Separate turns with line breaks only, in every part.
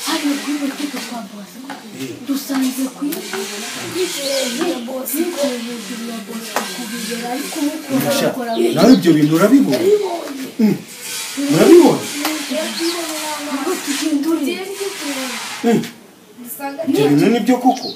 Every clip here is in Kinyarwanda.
Hari ubwimo twita twambuza dusanze kwiye ya boss kubigera ariko mukora
nawe ibyo bintu urabibona urabibona
ngo tugindure
ibyo bintu nibyo koko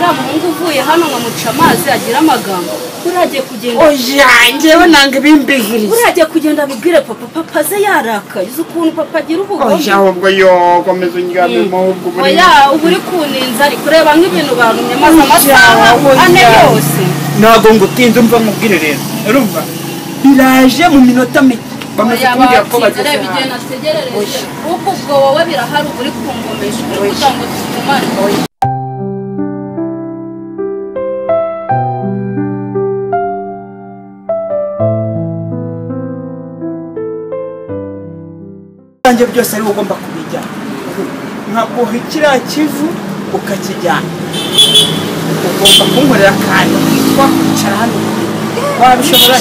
Umuhungu uvuye hano nkamuca amazi agira amagambo uragiye kugenda
oya njyewe nanga bimbihiriza
uragiye kugenda bibwire papa ze yarakaye uzi ukuntu papa agira ubugome
oya ahubwo yo komeza unjyame mu ubwo buri
oya ubu uri kuninza ari kureba nk'ibintu barumye maze amasaha ane yose
ntago ngutinze umva mubwire rero urumva biraje mu minota mike bamaze kumbwira ko bageze
bigenda tegerereje kuko ubwo wowe birahari ubu uri kungomesha kugira ngo tugumane
Anje byose ari ugomba kubijyana nkaguha kiriya kivu ukakijyana ugomba kunkorera akantu kitwa kwicara hano wabishobora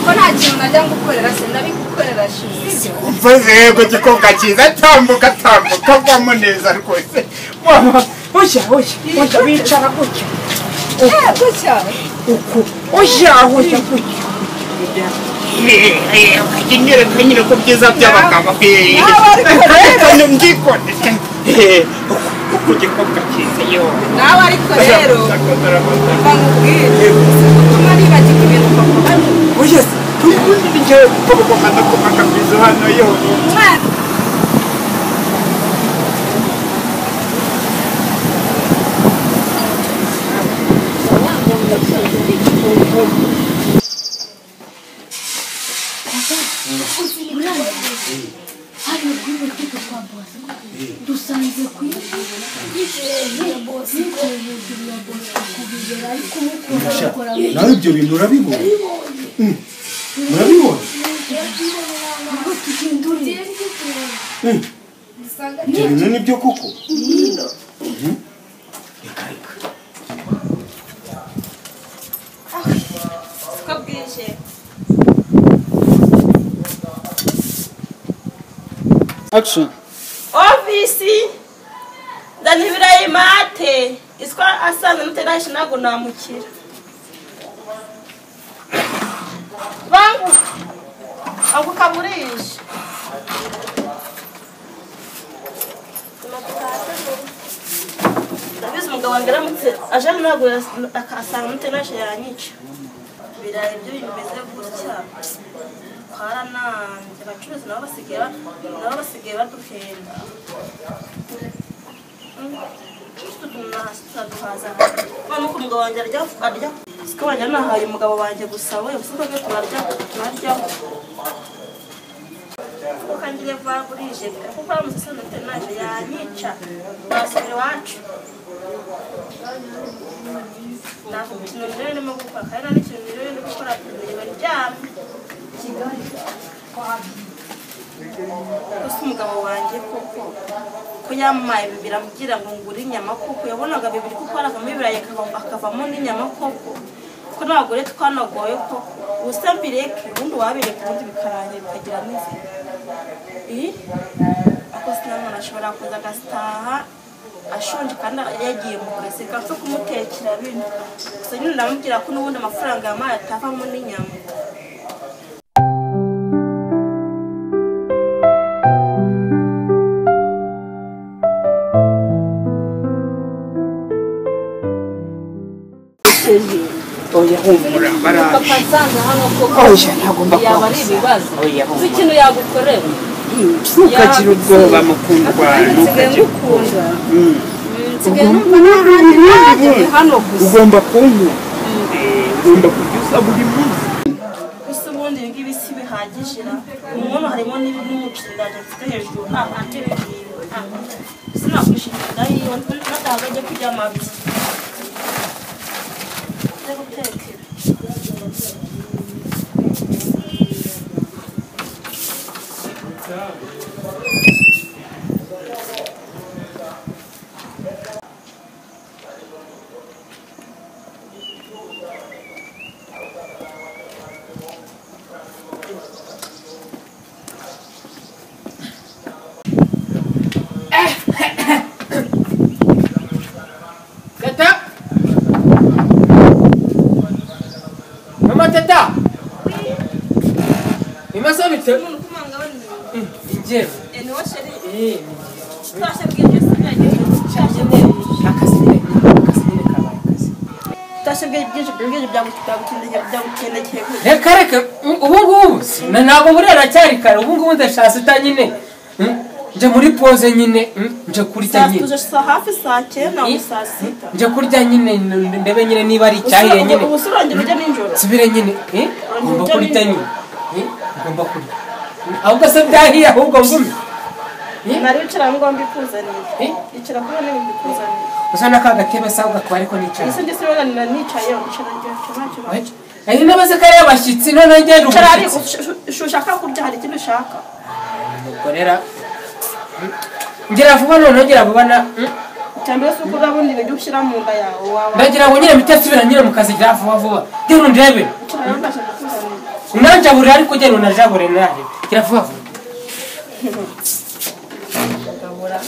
ko nta kintu najya ngukorera se ndabigukorera shize
umvaze yego gikobwa cyiza tambuka vamo neza rwose oya bicara gutya
gutya
uku oya gutya ukagenyereka nyine ko byiza by'abagabo ndikone uku gikobwa cyiza yo
nawe ariko rero bamubwire utuma nibagirwa ibintu papa
oya ubundi njyewe kuko ugomba no kumaka bwiza hano yo
hari ubwimo twita twambuza dusanze kwiye ya boss kubigera ariko mukora
nawe ibyo bintu urabibona urabibona
ngo tugindure
ibyo bintu nibyo koko
action
Ofisi ndanibira imate iswa asanze muterashi nago namukira bangu angu kaburisha ndabizi umugabo wanjye aramutse aje nago akasanga muterashi yanyica biraye ibyo bimeze gutya twarananze abacuruzi nabo basigaye baduhenda tuduhaza none uko umugabo wanjye arya siko wanjye nahaye umugabo wanjye gusa we usiko byo tunaryaho ukangire vagurije kuko baramutse sanate naje yanyica basubira iwacu ntabwo ikintu rero ndimo gukora kandi nta n'ikintu rero ndimo gukora baryamye gusa umugabo wanjye koko ko yamaye biramubwira ngo ngure inyama koko yabonaga bibiri kuko haragamo ibirayi akavamo n'inyama koko ko n'abagore twanagoye koko ubusa mbireke ubundi wabireka ubundi bikarangira bikagira n'inzira ako sinamwana ashobora kuza agasitaha ashonje kandi yagiye mu burezi gapfa kumutekera bino gusa nyine ndamubwira ko n'ubundi amafaranga yamaye atavamo n'inyama
oya humura baraje
papa nsanze hano koko
oya ntagomba
yaba ari ibibazo
oya
uzi ikintu yagukorera
ntukagira ubwoba mukundwa
nsigaye ngukunda nsigaye numva n'ahandi hano gusa
ugomba kunywa ugomba kubyusa buri munsi
gusa ubundi ibi ngibi si bihagije umuntu harimo n'umuceri ndaje mfite hejuru andi bintu sinakwishimira iyo natahaga ajya kurya amabyi ajya gutekera umuntu kumanga we ni
injyewe
ni wo sheri
eh
twashe bwije sinyagiye cyashe
akazi nyine kabaye akazi
twashe bwije byagukendekeye
reka ubu ngubu ntabwo buriya aracyari kare ubu ngubu ndashaka ita nyine nje muri pose nyine nje kurya nyine
saa hafi saa 9 na saa 6
nje kurya nyine ndebe nyine niba ari icyahiye nyine
ubusurangiro ujya ninjoro
subire nyine ngomba kurya nyine ngomba kurya ahubwo se byahiye ahubwo ngumi
nari wicara ngo mbikuzaniye icara kuba niba mbikuzaniye
usa n'aka gatebe sawa gakwa ariko nicara
ese ndetse rero nicaye wicara ngira
ari nabaze kare abashyitsi none ngende
ucara ari ushaka kurya hari ikintu ushaka
mukorera ngira vuba none ngira vuba na
cyambere se ukura bundi ibyo ushyira mu nda yawe wawe
ndagira ngo nyine mitasubira nyine mu kazi gira vuba ngira ndebe unanja buri ariko genda unajabure nahe gira vuba
gabura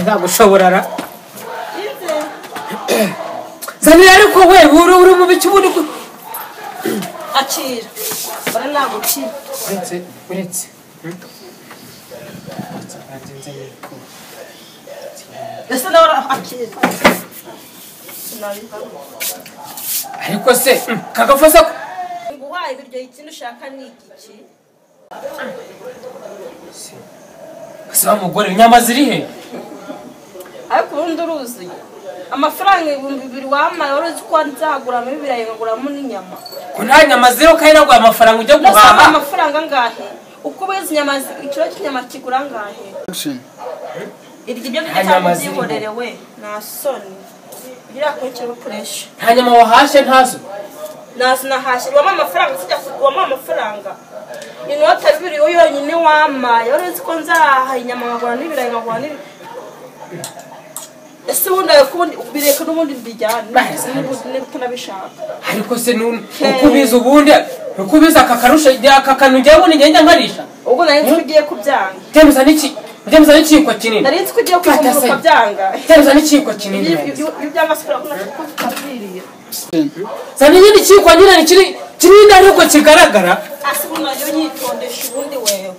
ndagushoborara zanira ariko we uri mu biki buri
akira bara nagukira
uretse
ese nawe akira
ariko se kagafasa
nguhaye ibiryo ikintu ushaka ni igiki
Saba mugore inyama ziri he
ariko urundi uruzi amafaranga 2000 wamaye uruzi ko nzaguramo ibirayi ngaguramo n'inyama
ko nta nyama zero kandi nagwa amafaranga ujya
guhaha
guhaha
amafaranga ngahe uko bezi nyama ikiro cy'inyama kigura ngahe iryo byo cyangwa we na soni gira ko cyo pressure
nta nyama wahashe ntazo
nahashye wama amafaranga sijya wama amafaranga inota 2 yonyine wamaye uruzi ko nzaha inyama ngagura n'ibirayi ngagura n'ibi ese wunda kubundi bireka n'ubundi mbijyana n'utunabishaka
ariko se ukubiza ubundi ukubiza akakarusha akakanu njyewe ubundi ngenda nkarisha
ubwo nari tugiye kubyanga
temuza n'ikiko kinini
nari tugiye kubyanga byanga
temuza n'ikiko kinini
ibyanga sipera kuna kutabiriye
zani nyine ikiko nyine kinini ariko kigaragara
asubuna yo nyitondesha ubundi wewe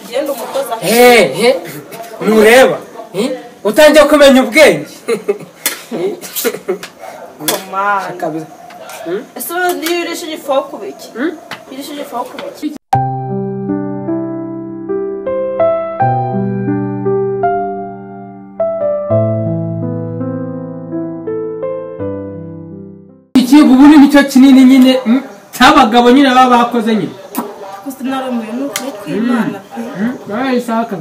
genda umukoza
nureba utangiye kumenya ubwenge
komana ese ndiyo irishije ifoku biki irishije ifoku biki
ikigo ubu nicyo kinini nyine cy'abagabo nyine baba bakoze nyine
gusa naremuye n'ukuri kw'Imana pe
isaka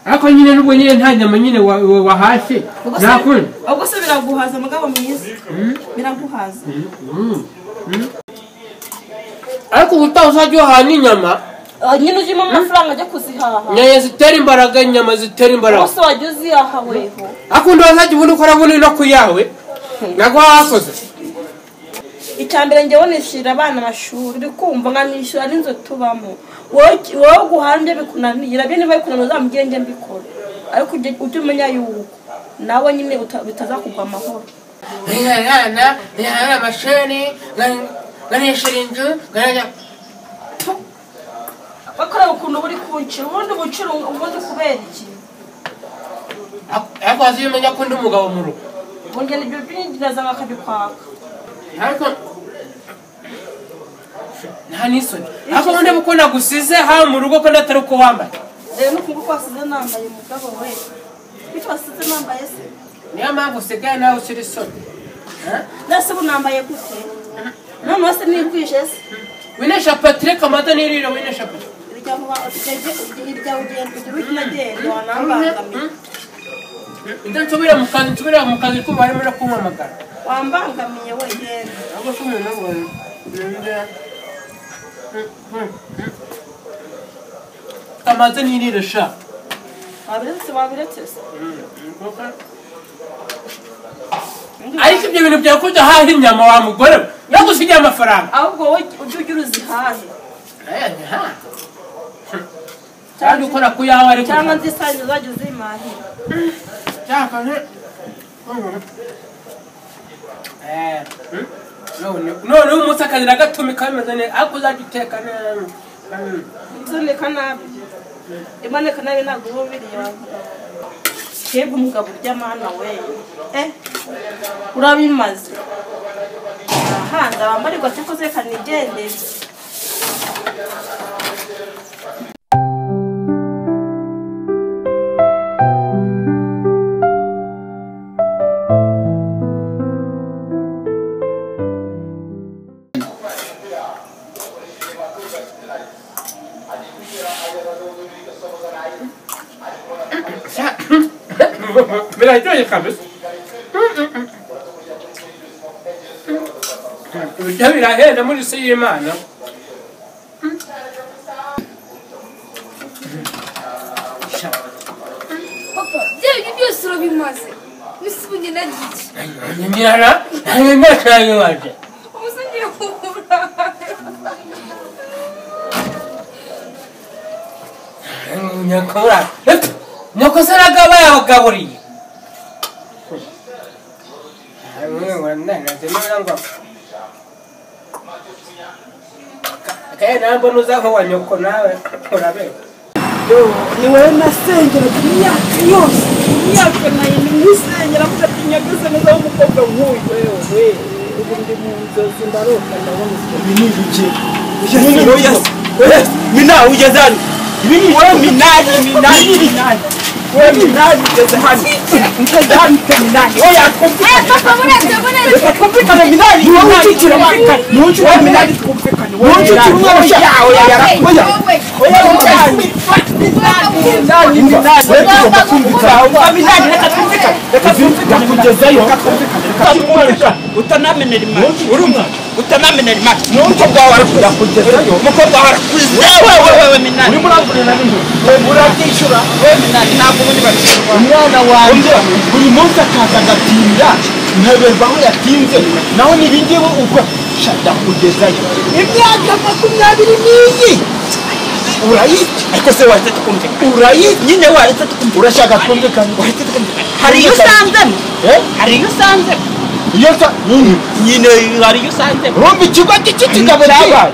ariko nyine n'ubwo nyine nta nyama nyine wahashye nakuri
ubwo se biraguhaza mugabo mwiza biraguhaza
ariko ubutaha uzajya uhaha n'inyama
nyine ujyemo amafaranga ajya kuzihaha
nyaya zitera imbaraga inyama zitera imbaraga
bose wajya uzihaha weho
akundi wazajya ubundi ukora bundi no ku yawe ntabwo wakoze
icyambere njyewe nishyurira abana amashuri uri kumva nkanishyura n'inzu tubamo wowe guhambye bikunanira byo niba bikunanira uzamubwire njye mbikora ariko ujye umenya yuko nawe nyine bitazakugwa amahoro
nkana amashuri nkanishyura inzu
bakorera ukuntu buri kuncira ubundi bucira ubundi kubera iki
ariko wazi umenya ko ndi umugabo mu rugo
burya nibyo byinjiraza nkakabikwaka
ariko nta n'isoni ariko ubundi buko nagusize haba mu rugo ko ndatari uko wambaye
rero nukumva ko wasize nambaye umugabo we bityo wasize nambaye se
niyo mpamvu usigaye nawe ushyira isoni
nase ubu nambaye gute none wese nikwije se
winesha Patrick amata nirira winesha Patrick
irya ugenda ugira ukinagenda wanambangamiye
nsubira mu kazi ko barimo no kumpamagara
wambangamiye we genda
ahubwo se umuntu ngo amata nirira sha
wabiretse se
ariko ibyo bintu byakuja hahi inyama wa mugore yo gusigira amafaranga
ahubwo wowe ujye ugira uzihahe
cyangwa ukora ku yawe ariko
cyangwa nzisange uzajya uzimahira
cyangwa none umunsi akazira gatumika bimeze neza ariko uzajya uteka neza
nzuneka nabi imaneka nabi ntabwo uba ubiriye twebwe umugabo urya mana we urabimaze ahandi abambarirwa cyakoze kanigendere
biraryoshye kabisa ibiryo birahenda muri isi y'Imana
papa ibyo byose urabimaze bisubye nagiki
nyirana ntabwo waje
ubusa ngiye kubura
nyakora nyoko saragaba yabagaburiye kaya nambona uza nko wa nyoko nawe urabe
ni wowe nasengera imyaka yose imyaka nayo nisengera avuga ati nyagaze neza w'umukobwa nk'uyu wewe ubu ndi mu nzozi ndaroka ndabona
ibi ni ibiki
mina ugeze hano ibi ni wowe minani wowe minani ugeze hano ugeze hano minani wowe yakumvikana
papa muretse
twumvikane minani wowe ucikira wowe minani twumvikane wowe ucikira umwana yawe yarakoya oya minani utanamenera imana urumva utanamenera imana umukobwa wawe arakujya kugezayo umukobwa wawe arakujya wewe minani urimo uragurira n'inzu urabyishyura wewe minani ntabwo ubundi bakishyura
umwana wanjye buri munsi akaza agatinda nkaberwa aho yatinze naho nibingiwe ubwo shada kugezayo imyaka 20 urayizi
ariko se wahita tukumvikana
urayizi
nyine wahita tukumvikana
urashaka kumvikana
wahita tukumvikana hari iyo usanzemo hari iyo usanzemo
iyo sa
nyine hari iyo usanzemo
urumva ikigo cy'ikigabo cyabaye